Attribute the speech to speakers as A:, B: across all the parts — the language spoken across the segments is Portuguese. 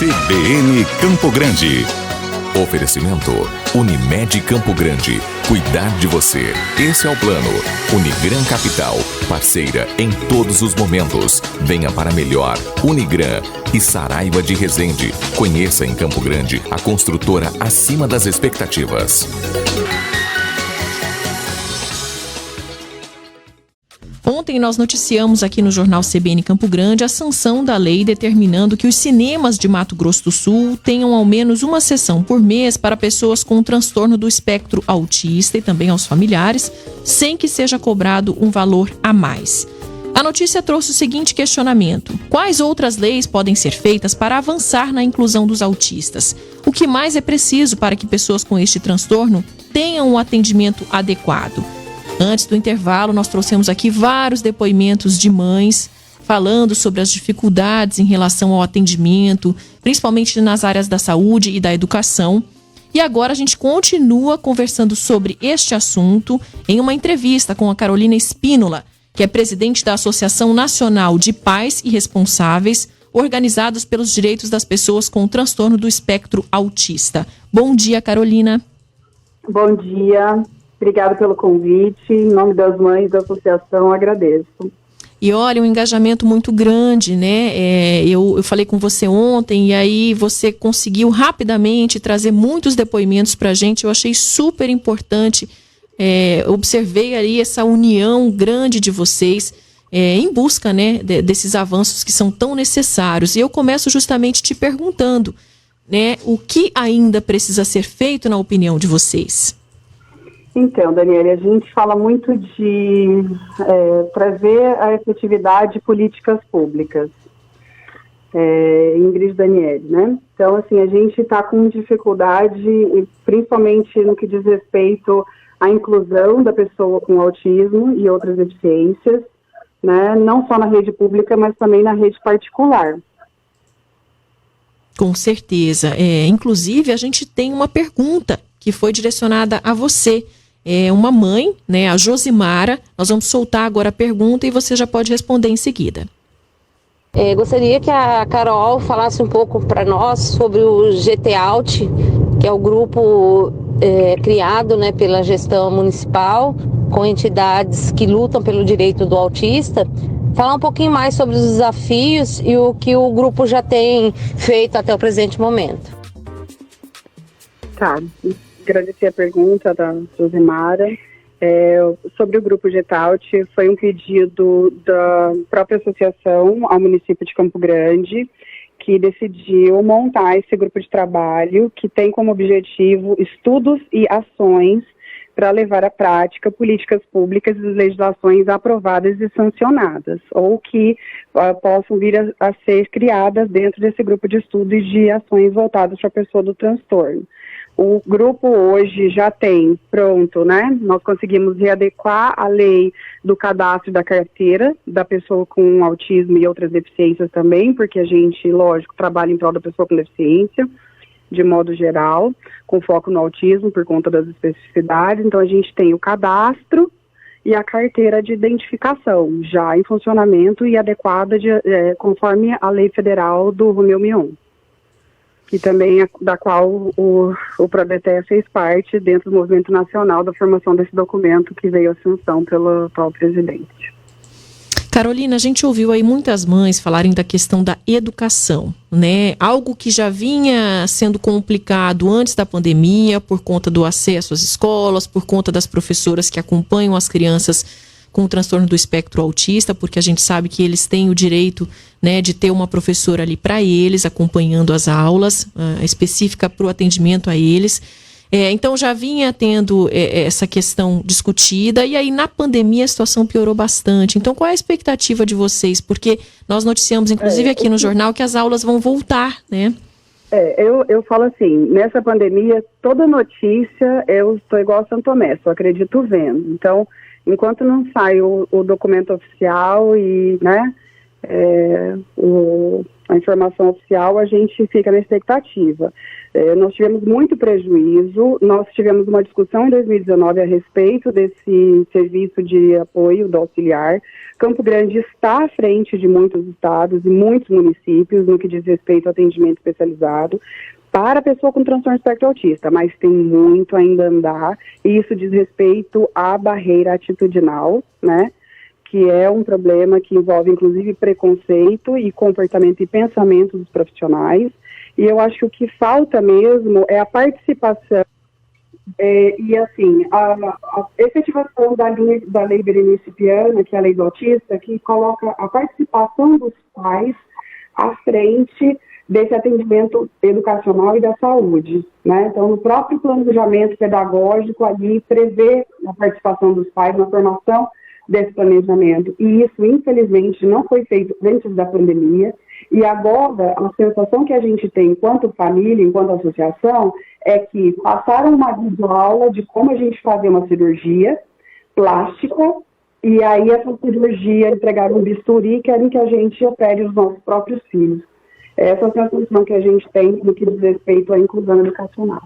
A: CBN Campo Grande. Oferecimento Unimed Campo Grande. Cuidar de você. Esse é o plano. Unigran Capital. Parceira em todos os momentos. Venha para melhor. Unigran e Saraiva de Resende. Conheça em Campo Grande a construtora acima das expectativas.
B: Ontem nós noticiamos aqui no Jornal CBN Campo Grande a sanção da lei determinando que os cinemas de Mato Grosso do Sul tenham ao menos uma sessão por mês para pessoas com transtorno do espectro autista e também aos familiares, sem que seja cobrado um valor a mais. A notícia trouxe o seguinte questionamento: quais outras leis podem ser feitas para avançar na inclusão dos autistas? O que mais é preciso para que pessoas com este transtorno tenham um atendimento adequado? Antes do intervalo, nós trouxemos aqui vários depoimentos de mães falando sobre as dificuldades em relação ao atendimento, principalmente nas áreas da saúde e da educação. E agora a gente continua conversando sobre este assunto em uma entrevista com a Carolina Espínola, que é presidente da Associação Nacional de Pais e Responsáveis, organizados pelos direitos das pessoas com transtorno do espectro autista. Bom dia, Carolina.
C: Bom dia. Obrigada pelo convite. Em nome das mães da associação, agradeço.
B: E olha, um engajamento muito grande, né? Eu falei com você ontem e aí você conseguiu rapidamente trazer muitos depoimentos para a gente. Eu achei super importante. Observei ali essa união grande de vocês em busca, né, desses avanços que são tão necessários. E eu começo justamente te perguntando, né, o que ainda precisa ser feito na opinião de vocês?
C: Então, Daniela, a gente fala muito de trazer a efetividade de políticas públicas. Ingrid Daniele, né? Então, assim, a gente está com dificuldade, principalmente no que diz respeito à inclusão da pessoa com autismo e outras deficiências, né? Não só na rede pública, mas também na rede particular.
B: Com certeza. Inclusive, a gente tem uma pergunta que foi direcionada a você. Uma mãe, né, a Josimara. Nós vamos soltar agora a pergunta e você já pode responder em seguida.
D: Gostaria que a Carol falasse um pouco para nós sobre o GT Out, que é o grupo criado, né, pela gestão municipal, com entidades que lutam pelo direito do autista. Falar um pouquinho mais sobre os desafios e o que o grupo já tem feito até o presente momento.
C: Tá. Agradecer a pergunta da Josimara. Sobre o grupo GETAUT, foi um pedido da própria associação ao município de Campo Grande, que decidiu montar esse grupo de trabalho, que tem como objetivo estudos e ações para levar à prática políticas públicas e legislações aprovadas e sancionadas, ou que possam vir a ser criadas dentro desse grupo de estudos e de ações voltadas para a pessoa do transtorno. O grupo hoje já tem pronto, né? Nós conseguimos readequar a lei do cadastro da carteira da pessoa com autismo e outras deficiências também, porque a gente, lógico, trabalha em prol da pessoa com deficiência, de modo geral, com foco no autismo por conta das especificidades. Então a gente tem o cadastro e a carteira de identificação já em funcionamento e adequada conforme a lei federal do Romeu Mion, que também da qual o PRODETE fez parte dentro do movimento nacional da formação desse documento que veio à sanção pelo atual presidente.
B: Carolina, a gente ouviu aí muitas mães falarem da questão da educação, né? Algo que já vinha sendo complicado antes da pandemia por conta do acesso às escolas, por conta das professoras que acompanham as crianças com o transtorno do espectro autista, porque a gente sabe que eles têm o direito, né, de ter uma professora ali para eles, acompanhando as aulas, específica para o atendimento a eles. Então já vinha tendo essa questão discutida, e aí na pandemia a situação piorou bastante. Então qual é a expectativa de vocês? Porque nós noticiamos, inclusive aqui no jornal, que as aulas vão voltar, né?
C: Eu falo assim, nessa pandemia, toda notícia, eu estou igual a Santo Tomé, só acredito vendo. Então, enquanto não sai o documento oficial e, né, a informação oficial, a gente fica na expectativa. Nós tivemos muito prejuízo, nós tivemos uma discussão em 2019 a respeito desse serviço de apoio do auxiliar. Campo Grande está à frente de muitos estados e muitos municípios no que diz respeito ao atendimento especializado para a pessoa com transtorno espectro autista, mas tem muito ainda a andar, e isso diz respeito à barreira atitudinal, né, que é um problema que envolve inclusive preconceito e comportamento e pensamento dos profissionais, e eu acho que o que falta mesmo é a participação e assim, a efetivação da lei Berenice Piana, que é a lei do autista, que coloca a participação dos pais à frente desse atendimento educacional e da saúde, né? Então, no próprio planejamento pedagógico, ali prevê a participação dos pais na formação desse planejamento. E isso, infelizmente, não foi feito antes da pandemia. E agora, a sensação que a gente tem enquanto família, enquanto associação, é que passaram uma videoaula de como a gente fazia uma cirurgia plástica, e aí essa cirurgia entregaram um bisturi e querem que a gente opere os nossos próprios filhos. Essa é a sensação que a gente tem no que diz respeito à inclusão educacional.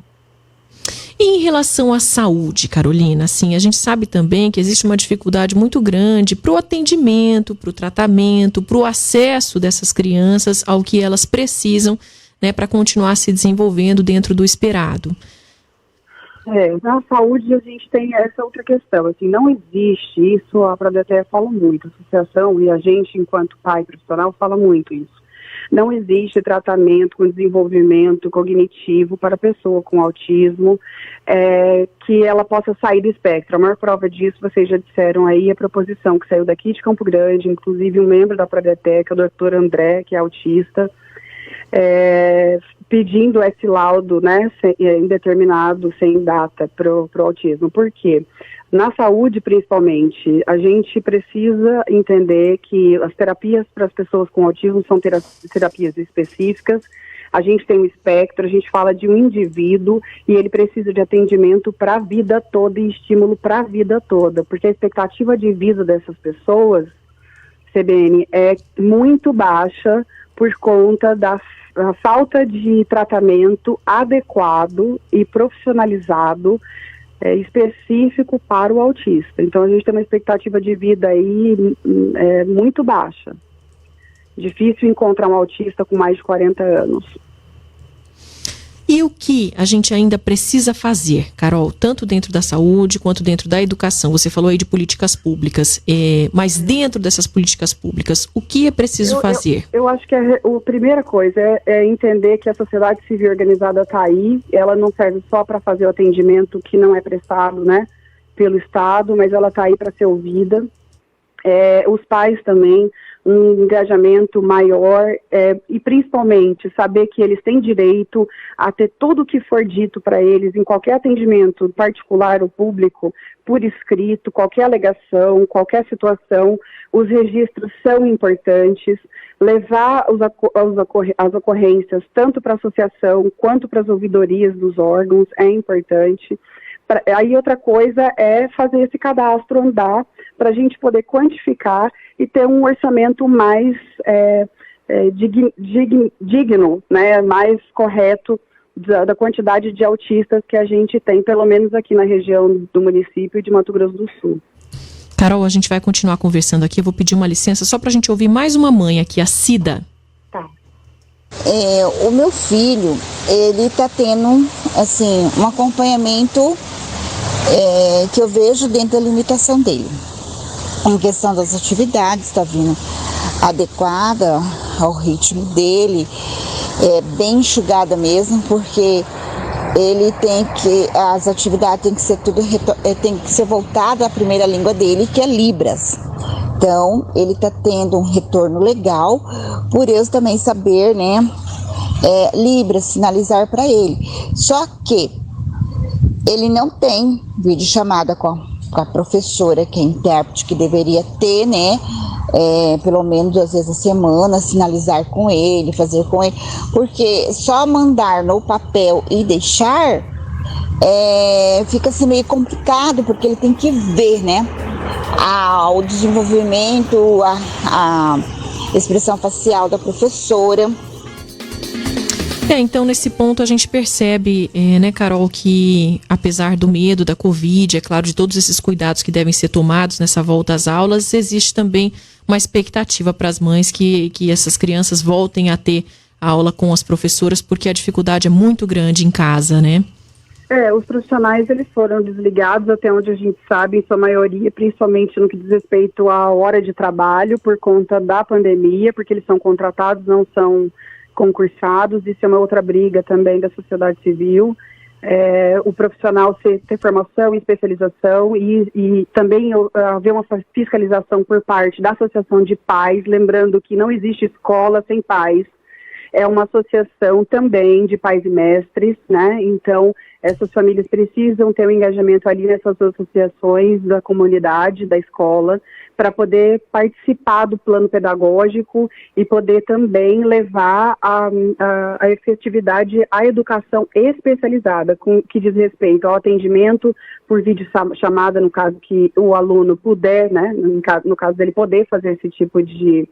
B: E em relação à saúde, Carolina, assim, a gente sabe também que existe uma dificuldade muito grande para o atendimento, para o tratamento, para o acesso dessas crianças ao que elas precisam, né, para continuar se desenvolvendo dentro do esperado.
C: Na saúde a gente tem essa outra questão, assim, não existe isso, a Prodete fala muito, a associação e a gente, enquanto pai profissional, fala muito isso. Não existe tratamento com desenvolvimento cognitivo para a pessoa com autismo, que ela possa sair do espectro. A maior prova disso, vocês já disseram aí, a proposição que saiu daqui de Campo Grande, inclusive um membro da Prodete, que é o Dr. André, que é autista, pedindo esse laudo, né, indeterminado, sem data, para o autismo. Por quê? Na saúde, principalmente, a gente precisa entender que as terapias para as pessoas com autismo são terapias específicas. A gente tem um espectro, a gente fala de um indivíduo e ele precisa de atendimento para a vida toda e estímulo para a vida toda, porque a expectativa de vida dessas pessoas, CBN, é muito baixa por conta da falta de tratamento adequado e profissionalizado específico para o autista. Então a gente tem uma expectativa de vida aí muito baixa. Difícil encontrar um autista com mais de 40 anos.
B: E o que a gente ainda precisa fazer, Carol, tanto dentro da saúde quanto dentro da educação? Você falou aí de políticas públicas, mas dentro dessas políticas públicas, o que é preciso fazer?
C: Eu acho que a primeira coisa é entender que a sociedade civil organizada está aí, ela não serve só para fazer o atendimento que não é prestado, né, pelo Estado, mas ela está aí para ser ouvida. Os pais também, um engajamento maior e principalmente saber que eles têm direito a ter tudo o que for dito para eles em qualquer atendimento particular ou público, por escrito, qualquer alegação, qualquer situação, os registros são importantes, levar as ocorrências tanto para a associação quanto para as ouvidorias dos órgãos é importante. Aí outra coisa é fazer esse cadastro andar para a gente poder quantificar e ter um orçamento mais digno, né, mais correto da quantidade de autistas que a gente tem, pelo menos aqui na região do município de Mato Grosso do Sul.
B: Carol, a gente vai continuar conversando aqui, eu vou pedir uma licença só para a gente ouvir mais uma mãe aqui, a Cida.
C: Tá.
E: O meu filho, ele tá tendo, assim, um acompanhamento que eu vejo dentro da limitação dele. Em questão das atividades, tá vindo adequada ao ritmo dele, bem enxugada mesmo, porque ele as atividades tem que ser tem que ser voltada à primeira língua dele, que é Libras. Então, ele está tendo um retorno legal, por eu também saber, né, Libras, sinalizar para ele. Só que ele não tem videochamada com a professora, que é intérprete, que deveria ter, né, pelo menos 2 vezes a semana, sinalizar com ele, fazer com ele, porque só mandar no papel e deixar, fica assim meio complicado, porque ele tem que ver, né, o desenvolvimento, expressão facial da professora.
B: Então nesse ponto a gente percebe, né, Carol, que apesar do medo da Covid, é claro, de todos esses cuidados que devem ser tomados nessa volta às aulas, existe também uma expectativa para as mães que essas crianças voltem a ter aula com as professoras, porque a dificuldade é muito grande em casa, né?
C: Os profissionais, eles foram desligados até onde a gente sabe, em sua maioria, principalmente no que diz respeito à hora de trabalho, por conta da pandemia, porque eles são contratados, não são concursados. Isso é uma outra briga também da sociedade civil. O profissional ter formação e especialização e também haver uma fiscalização por parte da associação de pais, lembrando que não existe escola sem pais. É uma associação também de pais e mestres, né? Então, essas famílias precisam ter um engajamento ali nessas associações da comunidade, da escola, para poder participar do plano pedagógico e poder também levar a efetividade à educação especializada, que diz respeito ao atendimento por videochamada, no caso que o aluno puder, né? No caso dele poder fazer esse tipo de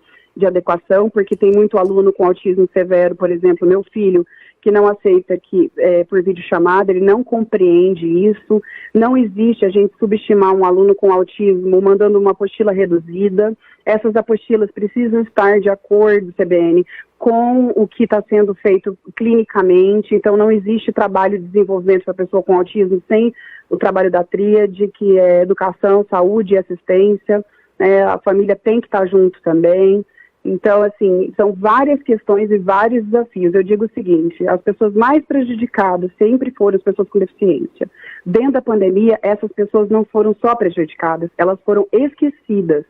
C: adequação, porque tem muito aluno com autismo severo, por exemplo, meu filho, que não aceita que por videochamada, ele não compreende isso. Não existe a gente subestimar um aluno com autismo mandando uma apostila reduzida. Essas apostilas precisam estar de acordo, CBN, com o que está sendo feito clinicamente. Então, não existe trabalho de desenvolvimento para a pessoa com autismo sem o trabalho da tríade, que é educação, saúde e assistência. A família tem que estar junto também. Então, assim, são várias questões e vários desafios. Eu digo o seguinte, as pessoas mais prejudicadas sempre foram as pessoas com deficiência. Dentro da pandemia, essas pessoas não foram só prejudicadas, elas foram esquecidas.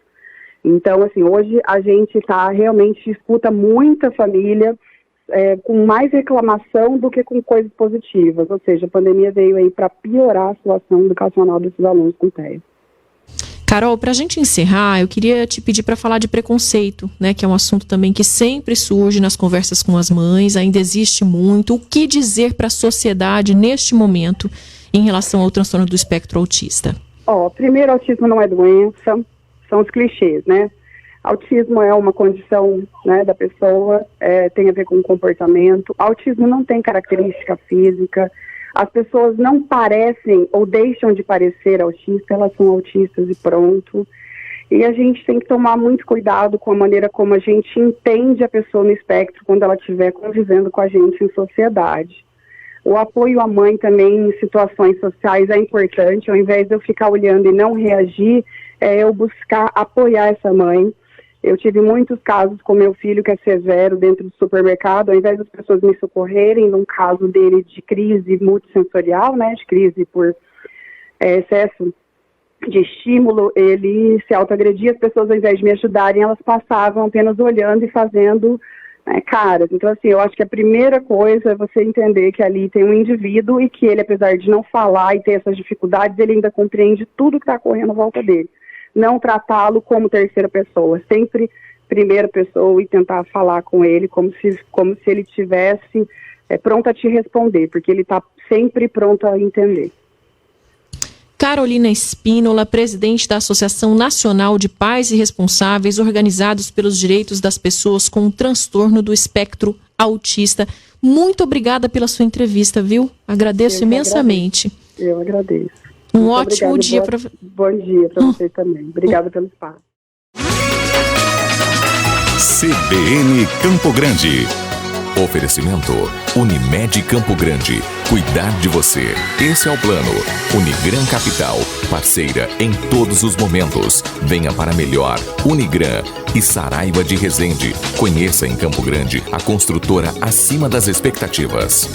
C: Então, assim, hoje a gente realmente escuta muita família com mais reclamação do que com coisas positivas. Ou seja, a pandemia veio aí para piorar a situação educacional desses alunos com TEA.
B: Carol, para a gente encerrar, eu queria te pedir para falar de preconceito, né, que é um assunto também que sempre surge nas conversas com as mães, ainda existe muito. O que dizer para a sociedade neste momento em relação ao transtorno do espectro autista?
C: Primeiro, autismo não é doença, são os clichês, né? Autismo é uma condição, né, da pessoa, tem a ver com comportamento. Autismo não tem característica física. As pessoas não parecem ou deixam de parecer autistas, elas são autistas e pronto. E a gente tem que tomar muito cuidado com a maneira como a gente entende a pessoa no espectro quando ela estiver convivendo com a gente em sociedade. O apoio à mãe também em situações sociais é importante. Ao invés de eu ficar olhando e não reagir, eu buscar apoiar essa mãe. Eu tive muitos casos com meu filho que é severo dentro do supermercado, ao invés das pessoas me socorrerem, num caso dele de crise multissensorial, né, de crise por excesso de estímulo, ele se autoagredia, as pessoas ao invés de me ajudarem, elas passavam apenas olhando e fazendo caras. Então, assim, eu acho que a primeira coisa é você entender que ali tem um indivíduo e que ele, apesar de não falar e ter essas dificuldades, ele ainda compreende tudo que está ocorrendo à volta dele. Não tratá-lo como terceira pessoa, sempre primeira pessoa, e tentar falar com ele como se ele estivesse pronto a te responder, porque ele está sempre pronto a entender.
B: Carolina Espínola, presidente da Associação Nacional de Pais e Responsáveis Organizados pelos Direitos das Pessoas com Transtorno do Espectro Autista. Muito obrigada pela sua entrevista, viu? Agradeço imensamente.
C: Eu agradeço.
B: Um ótimo dia para você.
C: Bom dia para você também. Obrigada pelo espaço.
A: CBN Campo Grande. Oferecimento Unimed Campo Grande. Cuidar de você. Esse é o plano. Unigran Capital. Parceira em todos os momentos. Venha para melhor. Unigran e Saraiva de Resende. Conheça em Campo Grande a construtora acima das expectativas.